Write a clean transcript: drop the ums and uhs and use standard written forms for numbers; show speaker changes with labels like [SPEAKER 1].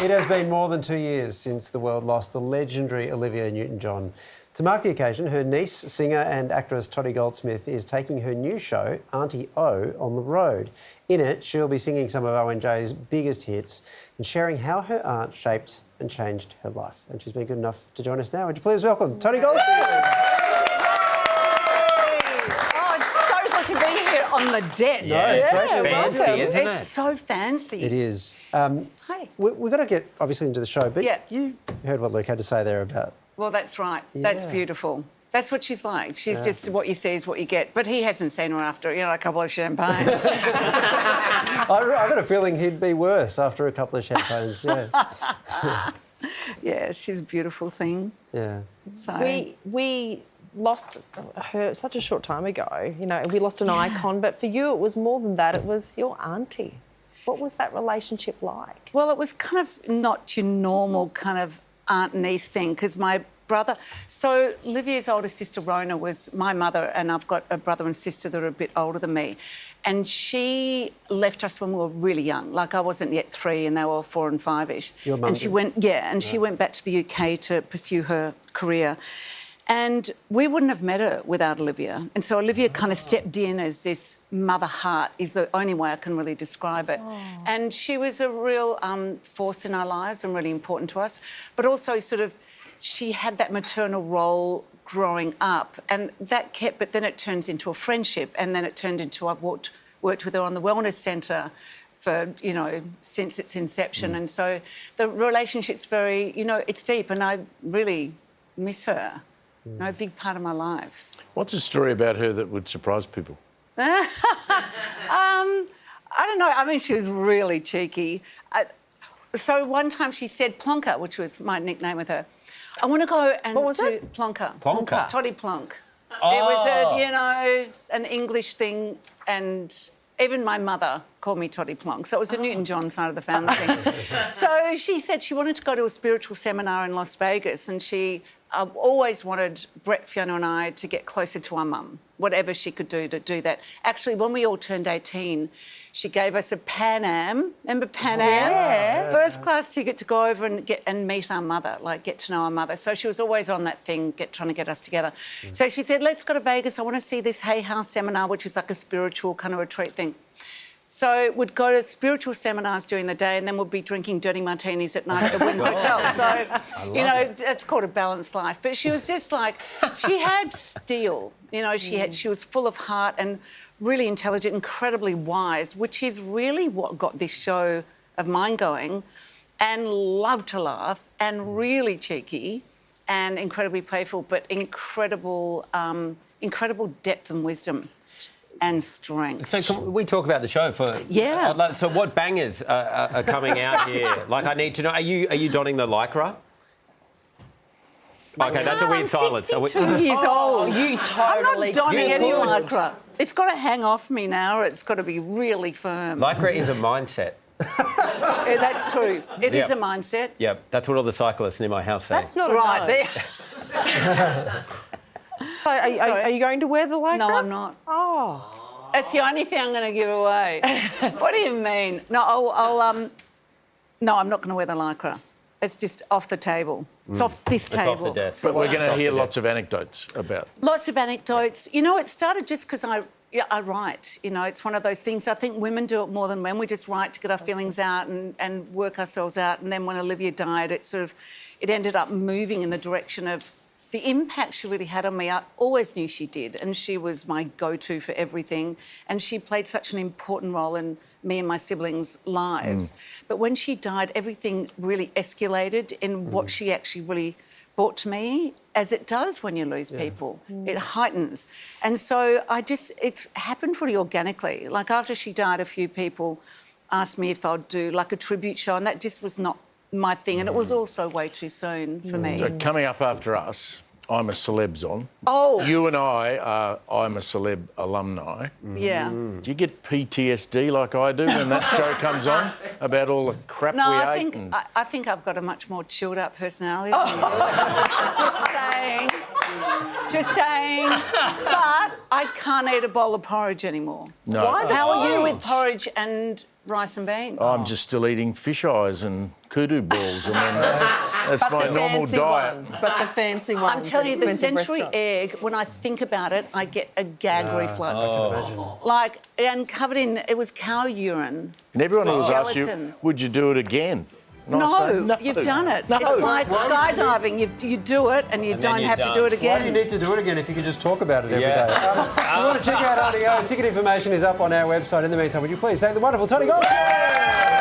[SPEAKER 1] It has been more than 2 years since the world lost the legendary Olivia Newton-John. To mark the occasion, her niece, singer and actress Tottie Goldsmith is taking her new show, Auntie O, on the road. In it, she'll be singing some of ONJ's biggest hits and sharing how her aunt shaped and changed her life. And she's been good enough to join us now. Would you please welcome Tottie Goldsmith?
[SPEAKER 2] To be here on the desk.
[SPEAKER 3] Fancy, isn't it?
[SPEAKER 2] It's so fancy.
[SPEAKER 1] It is.
[SPEAKER 2] Hey.
[SPEAKER 1] We've got to get, obviously, into the show, but
[SPEAKER 2] Yeah.
[SPEAKER 1] you heard what Luke had to say there about...
[SPEAKER 2] Well, that's right. That's
[SPEAKER 1] Yeah.
[SPEAKER 2] beautiful. That's what she's like. She's just what you see is what you get. But he hasn't seen her after, a couple of champagnes.
[SPEAKER 1] I got a feeling he'd be worse after a couple of champagnes, yeah.
[SPEAKER 2] Yeah, she's a beautiful thing.
[SPEAKER 1] Yeah.
[SPEAKER 2] So
[SPEAKER 4] We lost her such a short time ago. We lost an icon, but for you it was more than that. It was your auntie. What was that relationship like?
[SPEAKER 2] Well, it was kind of not your normal kind of aunt-niece thing because my brother... So Livia's older sister, Rona, was my mother, and I've got a brother and sister that are a bit older than me. And she left us when we were really young. Like, I wasn't yet 3 and they were 4 and 5-ish.
[SPEAKER 1] Your mum
[SPEAKER 2] And she went, she went back to the UK to pursue her career. And we wouldn't have met her without Olivia. And so Olivia kind of stepped in as this mother heart, is the only way I can really describe it. Oh. And she was a real force in our lives and really important to us. But also she had that maternal role growing up, and that kept, but then it turns into a friendship, and then it turned into, I've worked with her on the Wellness Centre for, since its inception. And so the relationship's very, it's deep, and I really miss her. A big part of my life.
[SPEAKER 3] What's a story about her that would surprise people?
[SPEAKER 2] I don't know. I mean, she was really cheeky. So one time she said Plonker, which was my nickname with her. I want to go and
[SPEAKER 4] what was
[SPEAKER 2] do
[SPEAKER 4] it?
[SPEAKER 2] Plonker.
[SPEAKER 3] Plonker?
[SPEAKER 2] Toddy Plonk.
[SPEAKER 3] Oh.
[SPEAKER 2] It was an English thing, and even my mother called me Tottie Plonk. So it was a Newton-John side of the family thing. So she said she wanted to go to a spiritual seminar in Las Vegas, and she always wanted Brett, Fiona and I to get closer to our mum, whatever she could do to do that. Actually, when we all turned 18, she gave us a Pan Am. Remember Pan Am?
[SPEAKER 4] Yeah.
[SPEAKER 2] First class ticket to go over and meet our mother, get to know our mother. So she was always on that thing, trying to get us together. So she said, let's go to Vegas. I want to see this Hay House seminar, which is like a spiritual kind of retreat thing. So we'd go to spiritual seminars during the day, and then we'd be drinking dirty martinis at night at the Wynn Hotel. So, that's called a balanced life. But she was just like, she had steel. She was full of heart and really intelligent, incredibly wise, which is really what got this show of mine going, and loved to laugh and really cheeky and incredibly playful, but incredible depth and wisdom. And strength.
[SPEAKER 5] So can we talk about the show for...
[SPEAKER 2] Yeah.
[SPEAKER 5] So what bangers are coming out here? I need to know, are you donning the lycra? OK, that's a weird silence.
[SPEAKER 2] 62 years old.
[SPEAKER 4] You totally...
[SPEAKER 2] I'm not donning any
[SPEAKER 5] would.
[SPEAKER 2] lycra. It's got to hang off me now, or it's got to be really firm.
[SPEAKER 5] Lycra is a mindset.
[SPEAKER 2] Yeah, that's true. It is a mindset.
[SPEAKER 5] Yep, that's what all the cyclists near my house say.
[SPEAKER 4] That's not
[SPEAKER 2] Right.
[SPEAKER 4] So are you going to wear the lycra?
[SPEAKER 2] No, I'm not.
[SPEAKER 4] Oh.
[SPEAKER 2] It's the only thing I'm going to give away. What do you mean? No, no, I'm not going to wear the lycra. It's just off the table. It's off this table.
[SPEAKER 5] It's off the desk.
[SPEAKER 3] But we're going to hear lots of anecdotes about...
[SPEAKER 2] Lots of anecdotes. It started just because I write. It's one of those things. I think women do it more than men. We just write to get our feelings out and work ourselves out. And then when Olivia died, it ended up moving in the direction of the impact she really had on me. I always knew she did, and she was my go-to for everything. And she played such an important role in me and my siblings' lives. But when she died, everything really escalated in what she actually really brought to me, as it does when you lose people. It heightens. And so it's happened pretty organically. Like, after she died, a few people asked me if I'd do, a tribute show, and that just was not my thing, and it was also way too soon for me.
[SPEAKER 3] So coming up after us, I'm a Celeb's on.
[SPEAKER 2] Oh.
[SPEAKER 3] You and I are I'm a Celeb alumni.
[SPEAKER 2] Yeah.
[SPEAKER 3] Do you get PTSD like I do when that show comes on about all the crap we ate?
[SPEAKER 2] I think I've got a much more chilled out personality than you. Just saying. But I can't eat a bowl of porridge anymore.
[SPEAKER 3] No.
[SPEAKER 4] Why?
[SPEAKER 2] How are you with porridge and rice and beans.
[SPEAKER 3] I'm just still eating fish eyes and kudu balls. I mean, that's my normal diet.
[SPEAKER 4] But the fancy ones.
[SPEAKER 2] I'm telling you, the
[SPEAKER 4] expensive
[SPEAKER 2] century
[SPEAKER 4] restaurants.
[SPEAKER 2] egg, when I think about it, I get a gag reflux.
[SPEAKER 1] Imagine.
[SPEAKER 2] Like, and covered in, it was cow urine.
[SPEAKER 3] And everyone always asks you,
[SPEAKER 2] Gelatin.
[SPEAKER 3] would you do it again? And I say,
[SPEAKER 2] No, you've done it.
[SPEAKER 3] No.
[SPEAKER 2] It's like skydiving. You do it and you
[SPEAKER 5] And then
[SPEAKER 2] don't
[SPEAKER 5] you're
[SPEAKER 2] have to
[SPEAKER 5] done.
[SPEAKER 2] do it
[SPEAKER 1] Why do you
[SPEAKER 2] again.
[SPEAKER 1] need to do it again if you can just talk about it every day?
[SPEAKER 5] Yeah.
[SPEAKER 1] If you want to check out Auntie O, ticket information is up on our website. In the meantime, would you please thank the wonderful Tottie Goldsmith?